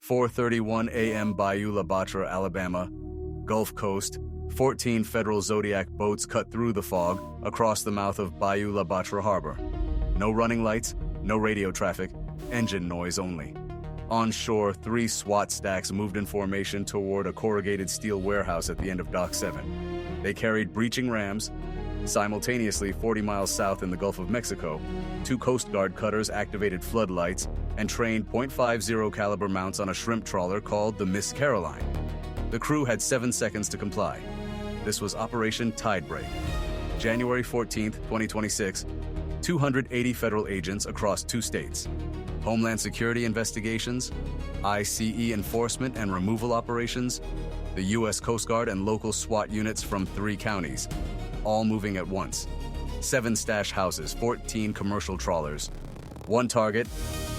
4:31 a.m. Bayou La Batre, Alabama, Gulf Coast. 14 federal Zodiac boats cut through the fog across the mouth of Bayou La Batre Harbor. No running lights, no radio traffic, engine noise only. Onshore, 3 SWAT stacks moved in formation toward a corrugated steel warehouse at the end of Dock 7. They carried breaching rams. Simultaneously, 40 miles south in the Gulf of Mexico, 2 Coast Guard cutters activated floodlights and trained .50 caliber mounts on a shrimp trawler called the Miss Caroline. The crew had 7 seconds to comply. This was Operation Tidebreak. January 14, 2026, 280 federal agents across 2 states. Homeland Security investigations, ICE enforcement and removal operations, the U.S. Coast Guard and local SWAT units from 3 counties, all moving at once. 7 stash houses, 14 commercial trawlers. 1 target,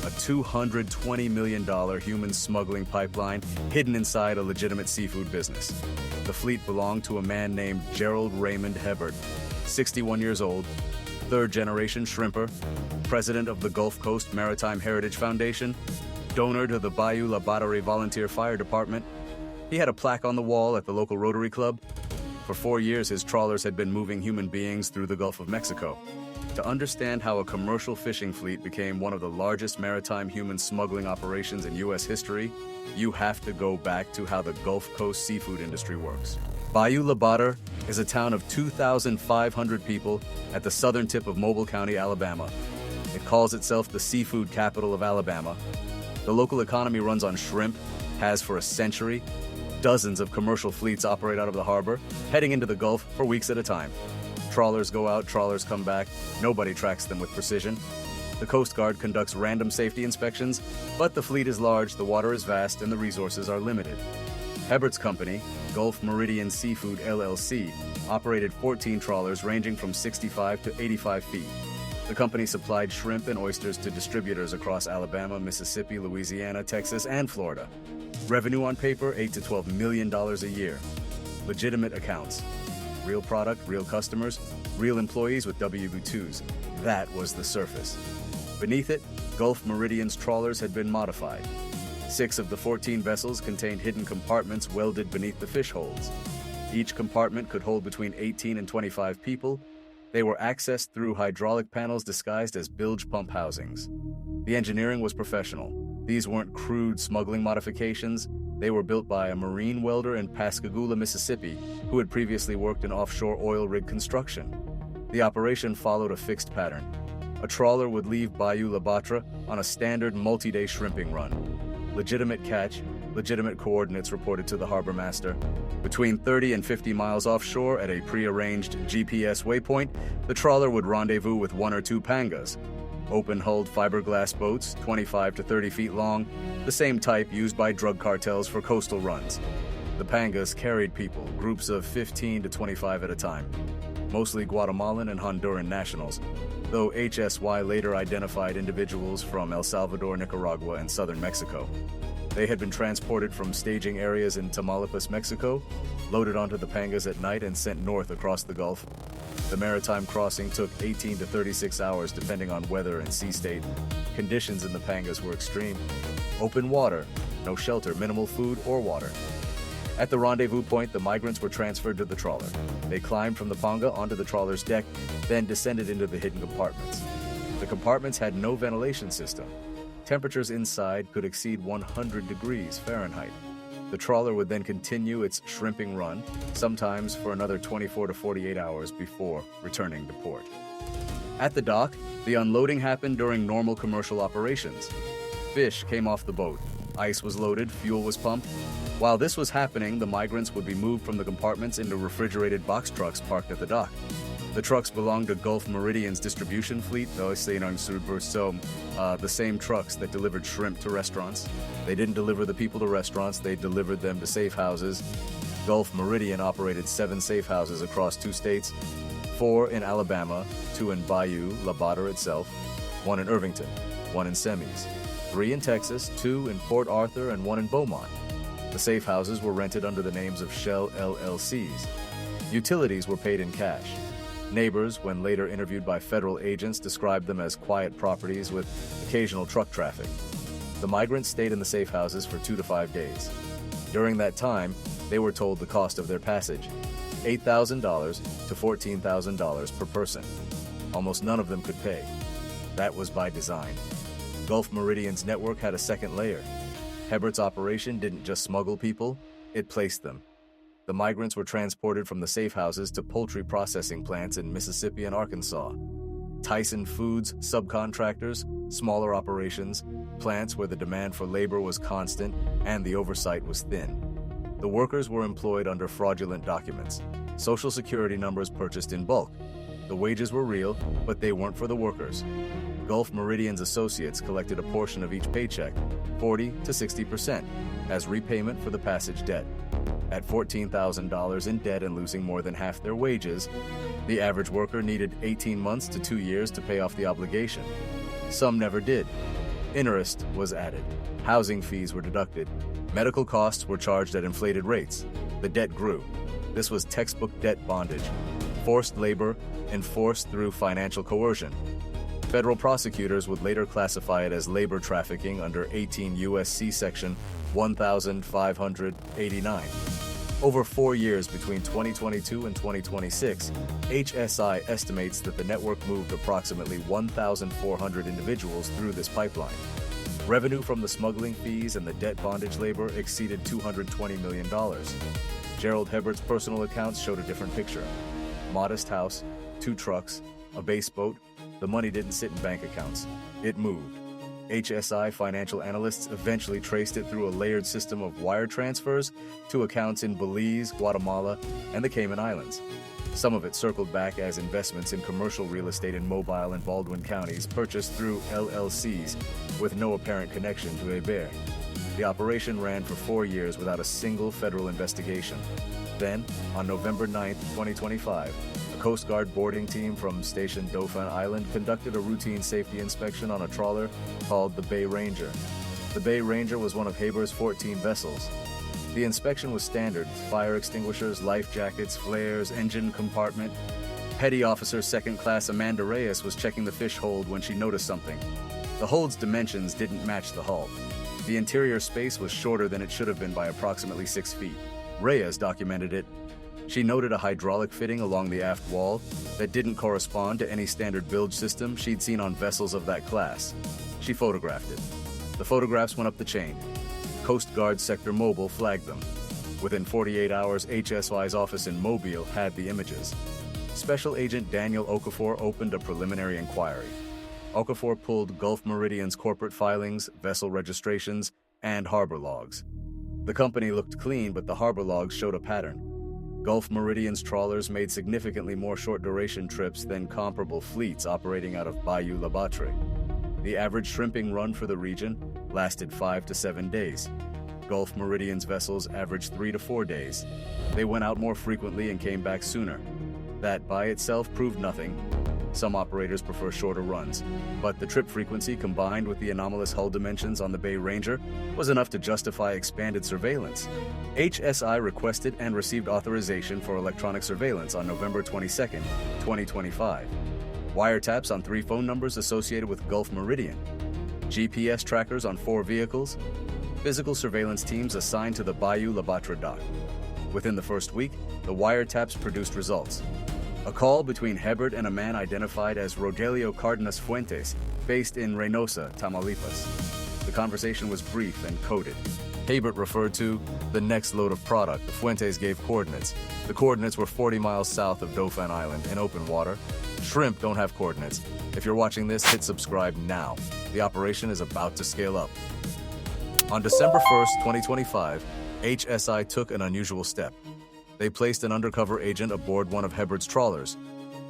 a $220 million human smuggling pipeline hidden inside a legitimate seafood business. The fleet belonged to a man named Gerald Raymond Hebert, 61 years old, 3rd-generation shrimper, president of the Gulf Coast Maritime Heritage Foundation, donor to the Bayou La Batre Volunteer Fire Department. He had a plaque on the wall at the local Rotary Club. For 4 years, his trawlers had been moving human beings through the Gulf of Mexico. To understand how a commercial fishing fleet became one of the largest maritime human smuggling operations in U.S. history, you have to go back to how the Gulf Coast seafood industry works. Bayou La Batre is a town of 2,500 people at the southern tip of Mobile County, Alabama. It calls itself the seafood capital of Alabama. The local economy runs on shrimp, has for a century. Dozens of commercial fleets operate out of the harbor, heading into the Gulf for weeks at a time. Trawlers go out, trawlers come back. Nobody tracks them with precision. The Coast Guard conducts random safety inspections, but the fleet is large, the water is vast, and the resources are limited. Hebert's company, Gulf Meridian Seafood LLC, operated 14 trawlers ranging from 65 to 85 feet. The company supplied shrimp and oysters to distributors across Alabama, Mississippi, Louisiana, Texas, and Florida. Revenue on paper, $8 to $12 million a year. Legitimate accounts. Real product, real customers, real employees with W-2s. That was the surface. Beneath it, Gulf Meridian's trawlers had been modified. 6 of the 14 vessels contained hidden compartments welded beneath the fish holds. Each compartment could hold between 18 and 25 people. They were accessed through hydraulic panels disguised as bilge pump housings. The engineering was professional. These weren't crude smuggling modifications. They were built by a marine welder in Pascagoula, Mississippi, who had previously worked in offshore oil rig construction. The operation followed a fixed pattern. A trawler would leave Bayou La Batre on a standard multi-day shrimping run. Legitimate catch, legitimate coordinates reported to the harbor master. Between 30 and 50 miles offshore at a pre-arranged GPS waypoint, the trawler would rendezvous with 1 or 2 pangas, open-hulled fiberglass boats, 25 to 30 feet long, the same type used by drug cartels for coastal runs. The pangas carried people, groups of 15 to 25 at a time, mostly Guatemalan and Honduran nationals, though HSI later identified individuals from El Salvador, Nicaragua, and southern Mexico. They had been transported from staging areas in Tamaulipas, Mexico, loaded onto the pangas at night and sent north across the Gulf. The maritime crossing took 18 to 36 hours depending on weather and sea state. Conditions in the pangas were extreme. Open water, no shelter, minimal food or water. At the rendezvous point, the migrants were transferred to the trawler. They climbed from the panga onto the trawler's deck, then descended into the hidden compartments. The compartments had no ventilation system. Temperatures inside could exceed 100 degrees Fahrenheit. The trawler would then continue its shrimping run, sometimes for another 24 to 48 hours before returning to port. At the dock, the unloading happened during normal commercial operations. Fish came off the boat. Ice was loaded, fuel was pumped. While this was happening, the migrants would be moved from the compartments into refrigerated box trucks parked at the dock. The trucks belonged to Gulf Meridian's distribution fleet, the same trucks that delivered shrimp to restaurants. They didn't deliver the people to restaurants, they delivered them to safe houses. Gulf Meridian operated 7 safe houses across 2 states, 4 in Alabama, 2 in Bayou La Batre itself, 1 in Irvington, 1 in Semis, 3 in Texas, 2 in Port Arthur, and 1 in Beaumont. The safe houses were rented under the names of Shell LLCs. Utilities were paid in cash. Neighbors, when later interviewed by federal agents, described them as quiet properties with occasional truck traffic. The migrants stayed in the safe houses for 2 to 5 days. During that time, they were told the cost of their passage, $8,000 to $14,000 per person. Almost none of them could pay. That was by design. Gulf Meridian's network had a second layer. Hebert's operation didn't just smuggle people, it placed them. The migrants were transported from the safe houses to poultry processing plants in Mississippi and Arkansas. Tyson Foods subcontractors, smaller operations, plants where the demand for labor was constant and the oversight was thin. The workers were employed under fraudulent documents, Social Security numbers purchased in bulk. The wages were real, but they weren't for the workers. Gulf Meridian's associates collected a portion of each paycheck, 40 to 60%, as repayment for the passage debt. At $14,000 in debt and losing more than half their wages, the average worker needed 18 months to 2 years to pay off the obligation. Some never did. Interest was added. Housing fees were deducted. Medical costs were charged at inflated rates. The debt grew. This was textbook debt bondage, forced labor enforced through financial coercion. Federal prosecutors would later classify it as labor trafficking under 18 U.S.C. Section 1589. Over 4 years between 2022 and 2026, HSI estimates that the network moved approximately 1,400 individuals through this pipeline. Revenue from the smuggling fees and the debt bondage labor exceeded $220 million. Gerald Hebert's personal accounts showed a different picture. Modest house, 2 trucks, a base boat. The money didn't sit in bank accounts. It moved. HSI financial analysts eventually traced it through a layered system of wire transfers to accounts in Belize, Guatemala, and the Cayman Islands. Some of it circled back as investments in commercial real estate in Mobile and Baldwin counties purchased through LLCs with no apparent connection to Hebert. The operation ran for 4 years without a single federal investigation. Then, on November 9, 2025, a Coast Guard boarding team from Station Dauphin Island conducted a routine safety inspection on a trawler called the Bay Ranger. The Bay Ranger was one of Hebert's 14 vessels. The inspection was standard: fire extinguishers, life jackets, flares, engine compartment. Petty Officer Second Class Amanda Reyes was checking the fish hold when she noticed something. The hold's dimensions didn't match the hull. The interior space was shorter than it should have been by approximately 6 feet. Reyes documented it. She noted a hydraulic fitting along the aft wall that didn't correspond to any standard bilge system she'd seen on vessels of that class. She photographed it. The photographs went up the chain. Coast Guard Sector Mobile flagged them. Within 48 hours, HSY's office in Mobile had the images. Special Agent Daniel Okafor opened a preliminary inquiry. Okafor pulled Gulf Meridian's corporate filings, vessel registrations, and harbor logs. The company looked clean, but the harbor logs showed a pattern. Gulf Meridian's trawlers made significantly more short-duration trips than comparable fleets operating out of Bayou La Batre. The average shrimping run for the region lasted 5 to 7 days. Gulf Meridian's vessels averaged 3 to 4 days. They went out more frequently and came back sooner. That by itself proved nothing. Some operators prefer shorter runs, but the trip frequency combined with the anomalous hull dimensions on the Bay Ranger was enough to justify expanded surveillance. HSI requested and received authorization for electronic surveillance on November 22, 2025. Wiretaps on 3 phone numbers associated with Gulf Meridian. GPS trackers on 4 vehicles. Physical surveillance teams assigned to the Bayou La Batre dock. Within the first week, the wiretaps produced results. A call between Hebert and a man identified as Rogelio Cardenas Fuentes, based in Reynosa, Tamaulipas. The conversation was brief and coded. Hebert referred to the next load of product. Fuentes gave coordinates. The coordinates were 40 miles south of Dauphin Island in open water. Shrimp don't have coordinates. If you're watching this, hit subscribe now. The operation is about to scale up. On December 1st, 2025, HSI took an unusual step. They placed an undercover agent aboard one of Hebert's trawlers.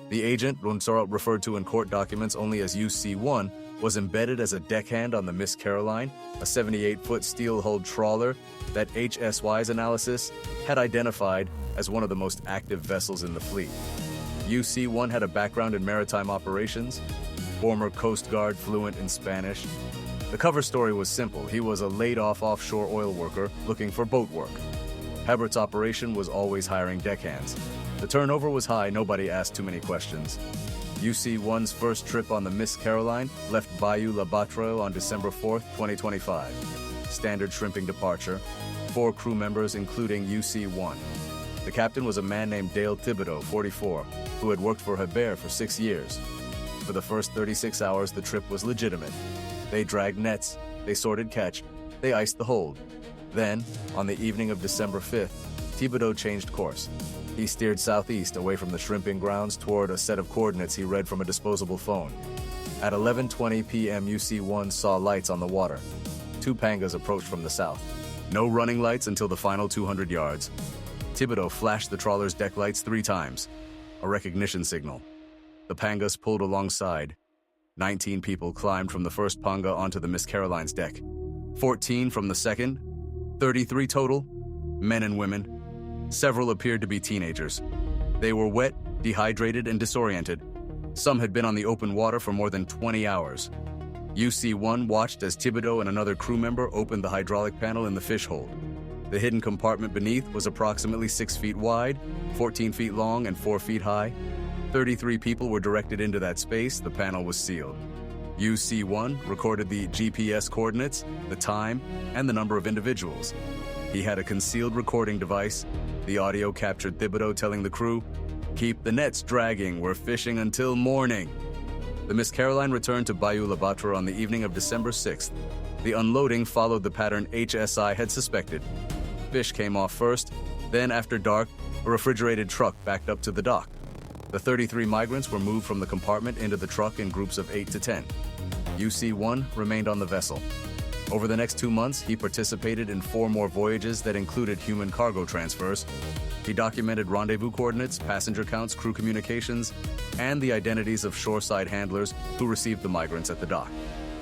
The agent, referred to in court documents only as UC-1, was embedded as a deckhand on the Miss Caroline, a 78-foot steel-hulled trawler that HSY's analysis had identified as one of the most active vessels in the fleet. UC-1 had a background in maritime operations, former Coast Guard fluent in Spanish. The cover story was simple. He was a laid-off offshore oil worker looking for boat work. Hebert's operation was always hiring deckhands. The turnover was high, nobody asked too many questions. UC-1's first trip on the Miss Caroline left Bayou La Batre on December 4, 2025. Standard shrimping departure, 4 crew members including UC-1. The captain was a man named Dale Thibodeau, 44, who had worked for Hebert for 6 years. For the first 36 hours, the trip was legitimate. They dragged nets, they sorted catch, they iced the hold. Then, on the evening of December 5th, Thibodeau changed course. He steered southeast away from the shrimping grounds toward a set of coordinates he read from a disposable phone. At 11:20 p.m., UC-1 saw lights on the water. 2 pangas approached from the south. No running lights until the final 200 yards. Thibodeau flashed the trawler's deck lights 3 times, a recognition signal. The pangas pulled alongside. 19 people climbed from the first panga onto the Miss Caroline's deck. 14 from the second, 33 total, men and women. Several appeared to be teenagers. They were wet, dehydrated, and disoriented. Some had been on the open water for more than 20 hours. UC-1 watched as Thibodeau and another crew member opened the hydraulic panel in the fish hold. The hidden compartment beneath was approximately 6 feet wide, 14 feet long, and 4 feet high. 33 people were directed into that space. The panel was sealed. UC-1 recorded the GPS coordinates, the time, and the number of individuals. He had a concealed recording device. The audio captured Thibodeau telling the crew, "Keep the nets dragging, we're fishing until morning." The Miss Caroline returned to Bayou La Batre on the evening of December 6th. The unloading followed the pattern HSI had suspected. Fish came off first, then after dark, a refrigerated truck backed up to the dock. The 33 migrants were moved from the compartment into the truck in groups of 8 to 10. UC-1 remained on the vessel. Over the next 2 months, he participated in 4 more voyages that included human cargo transfers. He documented rendezvous coordinates, passenger counts, crew communications, and the identities of shoreside handlers who received the migrants at the dock.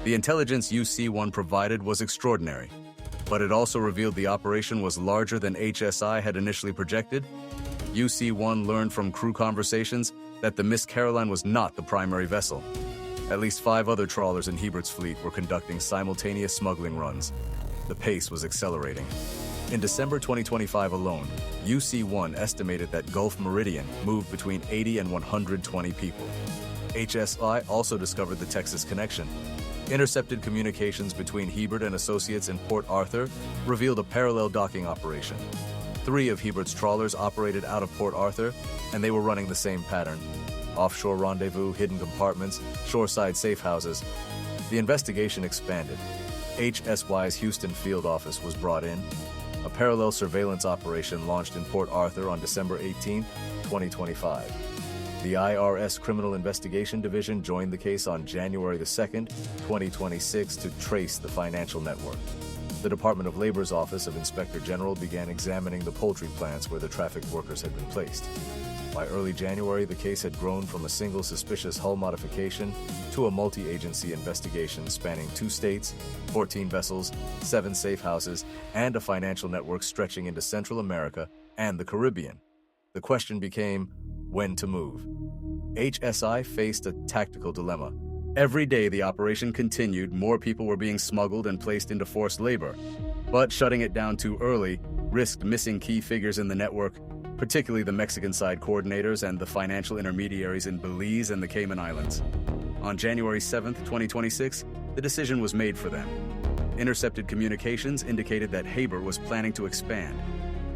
The intelligence UC-1 provided was extraordinary, but it also revealed the operation was larger than HSI had initially projected. UC-1 learned from crew conversations that the Miss Caroline was not the primary vessel. At least 5 other trawlers in Hebert's fleet were conducting simultaneous smuggling runs. The pace was accelerating. In December 2025 alone, UC-1 estimated that Gulf Meridian moved between 80 and 120 people. HSI also discovered the Texas connection. Intercepted communications between Hebert and associates in Port Arthur revealed a parallel docking operation. 3 of Hebert's trawlers operated out of Port Arthur, and they were running the same pattern. Offshore rendezvous, hidden compartments, shoreside safe houses. The investigation expanded. HSY's Houston field office was brought in. A parallel surveillance operation launched in Port Arthur on December 18, 2025. The IRS Criminal Investigation Division joined the case on January 2, 2026 to trace the financial network. The Department of Labor's Office of Inspector General began examining the poultry plants where the trafficked workers had been placed. By early January, the case had grown from a single suspicious hull modification to a multi-agency investigation spanning 2 states, 14 vessels, 7 safe houses, and a financial network stretching into Central America and the Caribbean. The question became, when to move? HSI faced a tactical dilemma. Every day the operation continued, more people were being smuggled and placed into forced labor. But shutting it down too early risked missing key figures in the network, particularly the Mexican side coordinators and the financial intermediaries in Belize and the Cayman Islands. On January 7, 2026, the decision was made for them. Intercepted communications indicated that Hebert was planning to expand.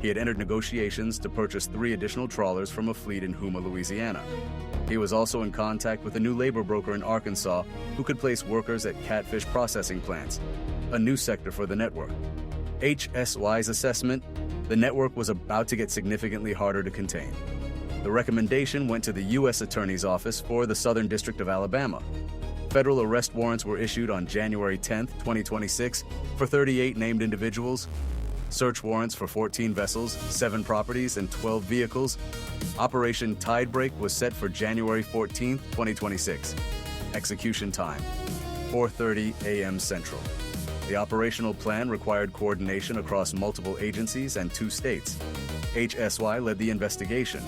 He had entered negotiations to purchase 3 additional trawlers from a fleet in Houma, Louisiana. He was also in contact with a new labor broker in Arkansas who could place workers at catfish processing plants, a new sector for the network. HSY's assessment: the network was about to get significantly harder to contain. The recommendation went to the U.S. Attorney's Office for the Southern District of Alabama. Federal arrest warrants were issued on January 10, 2026, for 38 named individuals. Search warrants for 14 vessels, 7 properties, and 12 vehicles. Operation Tidebreak was set for January 14, 2026. Execution time: 4:30 a.m. Central. The operational plan required coordination across multiple agencies and 2 states. HSY led the investigation.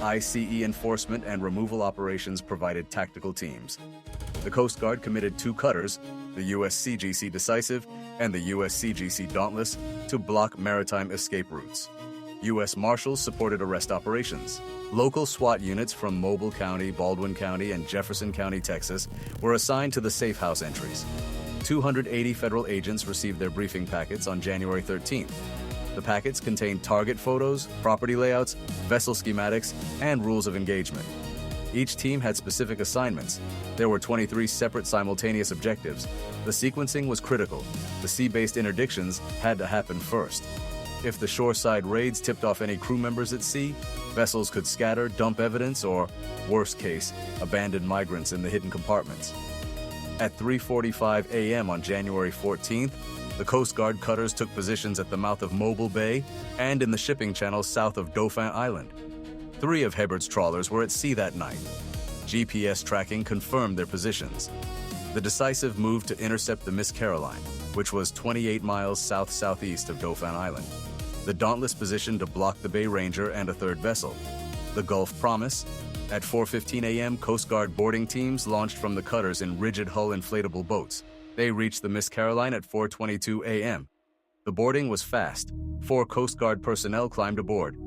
ICE enforcement and removal operations provided tactical teams. The Coast Guard committed 2 cutters, the USCGC Decisive and the USCGC Dauntless, to block maritime escape routes. U.S. Marshals supported arrest operations. Local SWAT units from Mobile County, Baldwin County, and Jefferson County, Texas, were assigned to the safe house entries. 280 federal agents received their briefing packets on January 13th. The packets contained target photos, property layouts, vessel schematics, and rules of engagement. Each team had specific assignments. There were 23 separate simultaneous objectives. The sequencing was critical. The sea-based interdictions had to happen first. If the shoreside raids tipped off any crew members at sea, vessels could scatter, dump evidence, or, worst case, abandon migrants in the hidden compartments. At 3:45 a.m. on January 14th, the Coast Guard cutters took positions at the mouth of Mobile Bay and in the shipping channel south of Dauphin Island. 3 of Hebbard's trawlers were at sea that night. GPS tracking confirmed their positions. The decisive move to intercept the Miss Caroline, which was 28 miles south-southeast of Dauphin Island. The Dauntless positioned to block the Bay Ranger and a third vessel. The Gulf Promise. At 4:15 a.m., Coast Guard boarding teams launched from the cutters in rigid hull inflatable boats. They reached the Miss Caroline at 4:22 a.m. The boarding was fast. 4 Coast Guard personnel climbed aboard.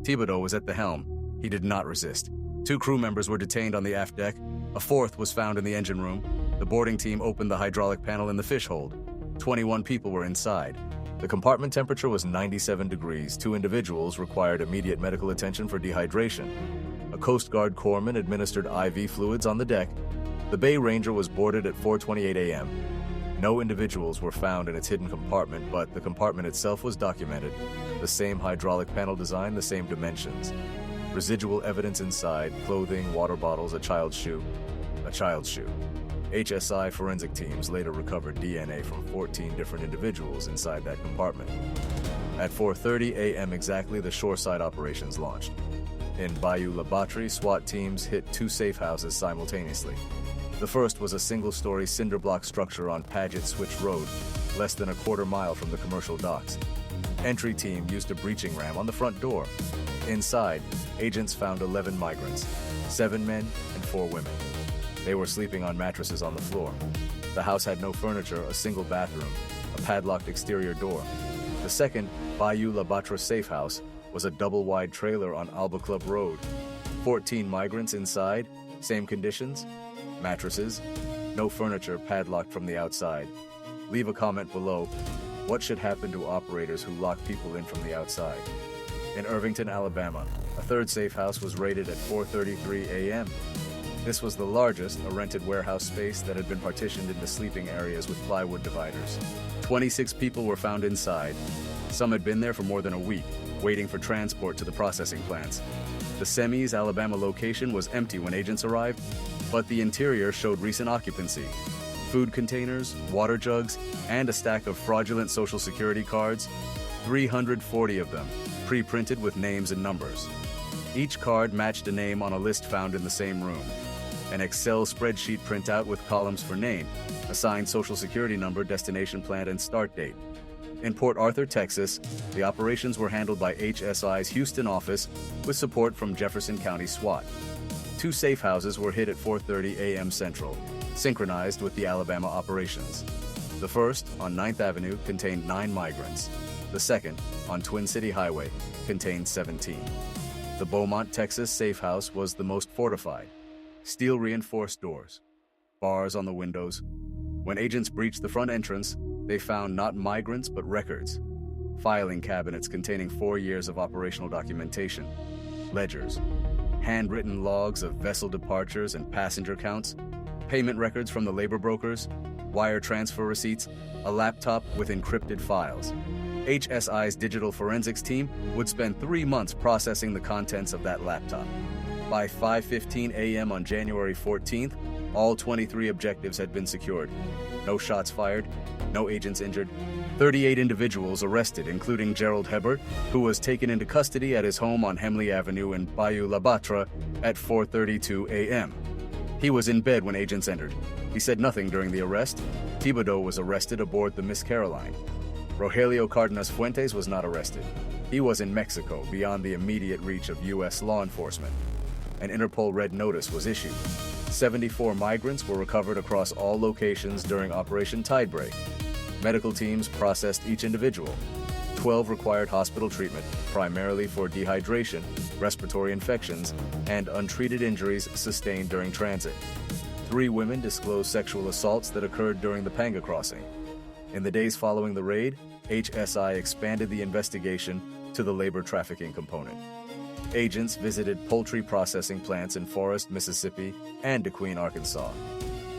Thibodeau was at the helm. He did not resist. 2 crew members were detained on the aft deck. A 4th was found in the engine room. The boarding team opened the hydraulic panel in the fish hold. 21 people were inside. The compartment temperature was 97 degrees. 2 individuals required immediate medical attention for dehydration. A Coast Guard corpsman administered IV fluids on the deck. The Bay Ranger was boarded at 4:28 a.m. No individuals were found in its hidden compartment, but the compartment itself was documented. The same hydraulic panel design, the same dimensions. Residual evidence inside: clothing, water bottles, a child's shoe. A child's shoe. HSI forensic teams later recovered DNA from 14 different individuals inside that compartment. At 4:30 a.m. exactly, the shoreside operations launched. In Bayou La Batre, SWAT teams hit 2 safe houses simultaneously. The first was a single-story cinder block structure on Paget Switch Road, less than a quarter mile from the commercial docks. Entry team used a breaching ram on the front door. Inside, agents found 11 migrants, 7 men and 4 women. They were sleeping on mattresses on the floor. The house had no furniture, a single bathroom, a padlocked exterior door. The second, Bayou La Batre safe house, was a double-wide trailer on Alba Club Road. 14 migrants inside, same conditions, mattresses, no furniture, padlocked from the outside. Leave a comment below. What should happen to operators who lock people in from the outside? In Irvington, Alabama, a third safe house was raided at 4:33 a.m. This was the largest, a rented warehouse space that had been partitioned into sleeping areas with plywood dividers. 26 people were found inside. Some had been there for more than a week, waiting for transport to the processing plants. The Semis, Alabama location was empty when agents arrived, but the interior showed recent occupancy. Food containers, water jugs, and a stack of fraudulent Social Security cards, 340 of them, pre-printed with names and numbers. Each card matched a name on a list found in the same room. An Excel spreadsheet printout with columns for name, assigned Social Security number, destination plant, and start date. In Port Arthur, Texas, the operations were handled by HSI's Houston office with support from Jefferson County SWAT. 2 safe houses were hit at 4:30 a.m. Central, synchronized with the Alabama operations. The first, on 9th Avenue, contained 9 migrants. The second, on Twin City Highway, contained 17. The Beaumont, Texas safe house was the most fortified. Steel-reinforced doors, bars on the windows. When agents breached the front entrance, they found not migrants but records. Filing cabinets containing 4 years of operational documentation, ledgers, handwritten logs of vessel departures and passenger counts, payment records from the labor brokers, wire transfer receipts, a laptop with encrypted files. HSI's digital forensics team would spend 3 months processing the contents of that laptop. By 5:15 a.m. on January 14th, all 23 objectives had been secured. No shots fired, no agents injured. 38 individuals arrested, including Gerald Hebbert, who was taken into custody at his home on Hemley Avenue in Bayou La Batre at 4:32 a.m. He was in bed when agents entered. He said nothing during the arrest. Thibodeau was arrested aboard the Miss Caroline. Rogelio Cardenas Fuentes was not arrested. He was in Mexico, beyond the immediate reach of U.S. law enforcement. An Interpol Red Notice was issued. 74 migrants were recovered across all locations during Operation Tidebreak. Medical teams processed each individual. 12 required hospital treatment, primarily for dehydration, respiratory infections, and untreated injuries sustained during transit. 3 women disclosed sexual assaults that occurred during the Panga crossing. In the days following the raid, HSI expanded the investigation to the labor trafficking component. Agents visited poultry processing plants in Forest, Mississippi, and DeQueen, Arkansas.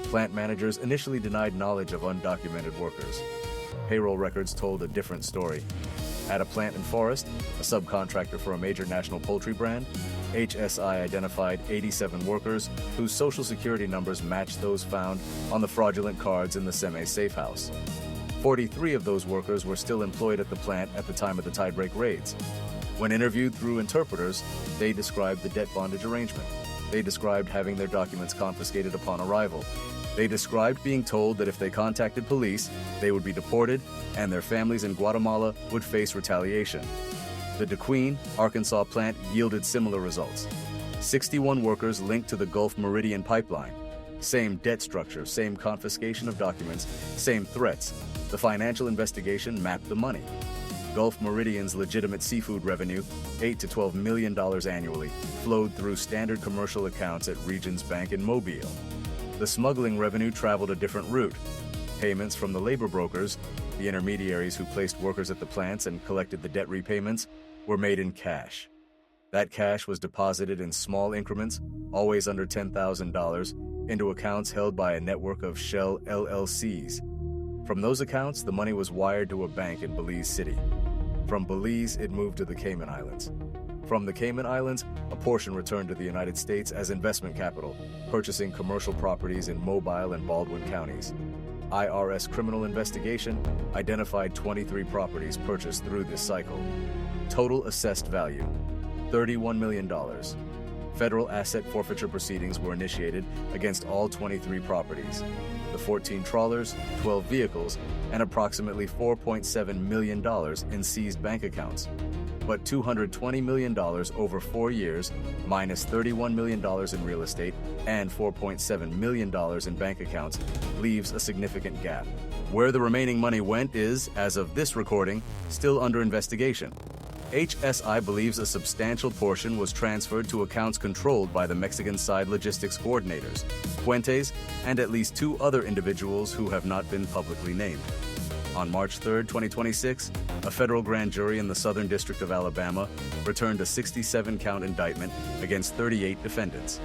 Plant managers initially denied knowledge of undocumented workers. Payroll records told a different story. At a plant in Forest, a subcontractor for a major national poultry brand, HSI identified 87 workers whose social security numbers matched those found on the fraudulent cards in the semi-safe house. 43 of those workers were still employed at the plant at the time of the Tidebreak raids. When interviewed through interpreters, they described the debt bondage arrangement. They described having their documents confiscated upon arrival. They described being told that if they contacted police, they would be deported and their families in Guatemala would face retaliation. The DeQueen, Arkansas plant yielded similar results. 61 workers linked to the Gulf Meridian pipeline. Same debt structure, same confiscation of documents, same threats. The financial investigation mapped the money. Gulf Meridian's legitimate seafood revenue, $8 to $12 million annually, flowed through standard commercial accounts at Regions Bank in Mobile. The smuggling revenue traveled a different route. Payments from the labor brokers, the intermediaries who placed workers at the plants and collected the debt repayments, were made in cash. That cash was deposited in small increments, always under $10,000, into accounts held by a network of shell LLCs. From those accounts, the money was wired to a bank in Belize City. From Belize, it moved to the Cayman Islands. From the Cayman Islands, a portion returned to the United States as investment capital, purchasing commercial properties in Mobile and Baldwin counties. IRS criminal investigation identified 23 properties purchased through this cycle. Total assessed value, $31 million. Federal asset forfeiture proceedings were initiated against all 23 properties. The 14 trawlers, 12 vehicles, and approximately $4.7 million in seized bank accounts. But $220 million over 4 years, minus $31 million in real estate and $4.7 million in bank accounts, leaves a significant gap. Where the remaining money went is, as of this recording, still under investigation. HSI believes a substantial portion was transferred to accounts controlled by the Mexican side logistics coordinators, Fuentes, and at least 2 other individuals who have not been publicly named. On March 3, 2026, a federal grand jury in the Southern District of Alabama returned a 67-count indictment against 38 defendants.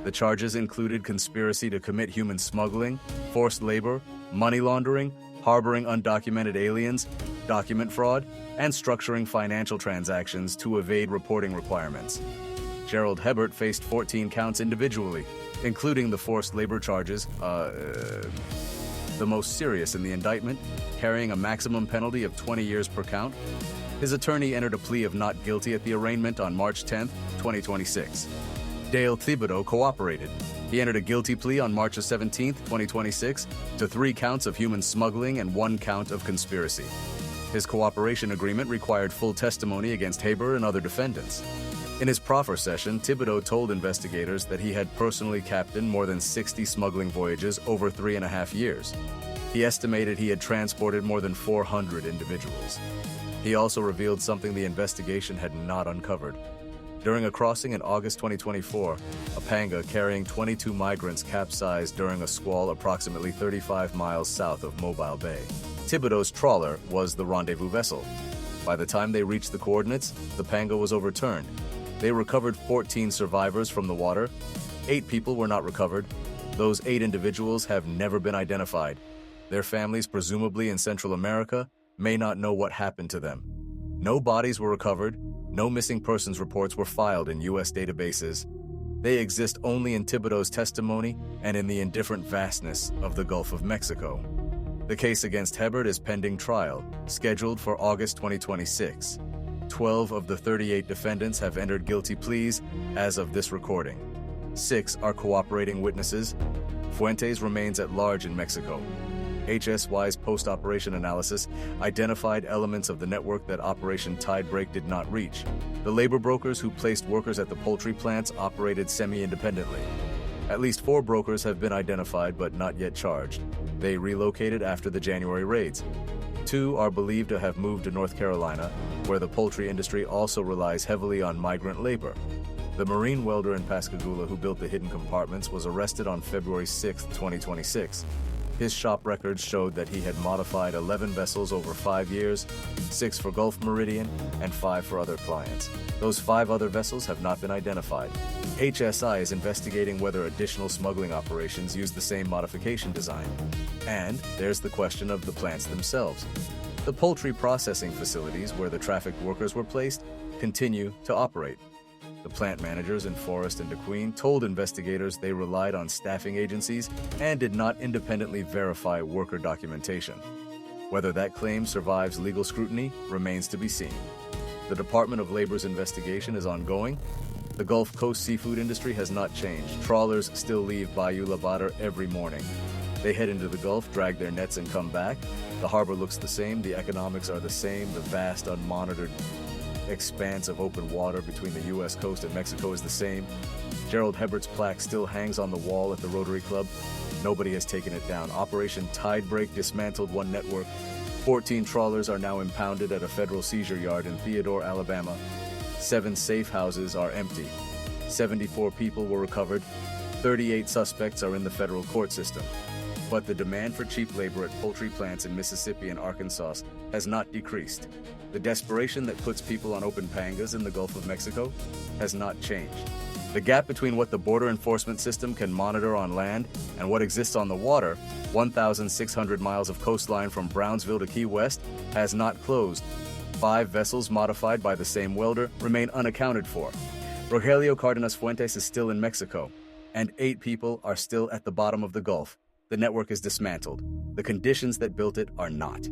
The charges included conspiracy to commit human smuggling, forced labor, money laundering, harboring undocumented aliens, document fraud, and structuring financial transactions to evade reporting requirements. Gerald Hebert faced 14 counts individually, including the forced labor charges, the most serious in the indictment, carrying a maximum penalty of 20 years per count. His attorney entered a plea of not guilty at the arraignment on March 10, 2026. Dale Thibodeau cooperated. He entered a guilty plea on March 17, 2026, to 3 counts of human smuggling and 1 count of conspiracy. His cooperation agreement required full testimony against Haber and other defendants. In his proffer session, Thibodeau told investigators that he had personally captained more than 60 smuggling voyages over 3.5 years. He estimated he had transported more than 400 individuals. He also revealed something the investigation had not uncovered. During a crossing in August 2024, a panga carrying 22 migrants capsized during a squall approximately 35 miles south of Mobile Bay. Thibodeau's trawler was the rendezvous vessel. By the time they reached the coordinates, the panga was overturned. They recovered 14 survivors from the water. 8 people were not recovered. Those 8 individuals have never been identified. Their families, presumably in Central America, may not know what happened to them. No bodies were recovered. No missing persons reports were filed in U.S. databases. They exist only in Thibodeau's testimony and in the indifferent vastness of the Gulf of Mexico. The case against Hebert is pending trial, scheduled for August 2026. 12 of the 38 defendants have entered guilty pleas as of this recording. 6 are cooperating witnesses. Fuentes remains at large in Mexico. HSY's post-operation analysis identified elements of the network that Operation Tidebreak did not reach. The labor brokers who placed workers at the poultry plants operated semi-independently. At least 4 brokers have been identified but not yet charged. They relocated after the January raids. 2 are believed to have moved to North Carolina, where the poultry industry also relies heavily on migrant labor. The marine welder in Pascagoula who built the hidden compartments was arrested on February 6, 2026. His shop records showed that he had modified 11 vessels over 5 years, 6 for Gulf Meridian and 5 for other clients. Those 5 other vessels have not been identified. HSI is investigating whether additional smuggling operations use the same modification design. And there's the question of the plants themselves. The poultry processing facilities where the trafficked workers were placed continue to operate. The plant managers in Forest and DeQueen told investigators they relied on staffing agencies and did not independently verify worker documentation. Whether that claim survives legal scrutiny remains to be seen. The Department of Labor's investigation is ongoing. The Gulf Coast seafood industry has not changed. Trawlers still leave Bayou La Batre every morning. They head into the Gulf, drag their nets, and come back. The harbor looks the same, the economics are the same, the vast, unmonitored expanse of open water between the U.S. coast and Mexico is the same. Gerald Hebert's plaque still hangs on the wall at the Rotary Club. Nobody has taken it down. Operation Tidebreak dismantled one network. 14 trawlers are now impounded at a federal seizure yard in Theodore, Alabama. 7 safe houses are empty. 74 people were recovered. 38 suspects are in the federal court system. But the demand for cheap labor at poultry plants in Mississippi and Arkansas has not decreased. The desperation that puts people on open pangas in the Gulf of Mexico has not changed. The gap between what the border enforcement system can monitor on land and what exists on the water, 1,600 miles of coastline from Brownsville to Key West, has not closed. 5 vessels modified by the same welder remain unaccounted for. Rogelio Cardenas Fuentes is still in Mexico, and 8 people are still at the bottom of the Gulf. The network is dismantled. The conditions that built it are not.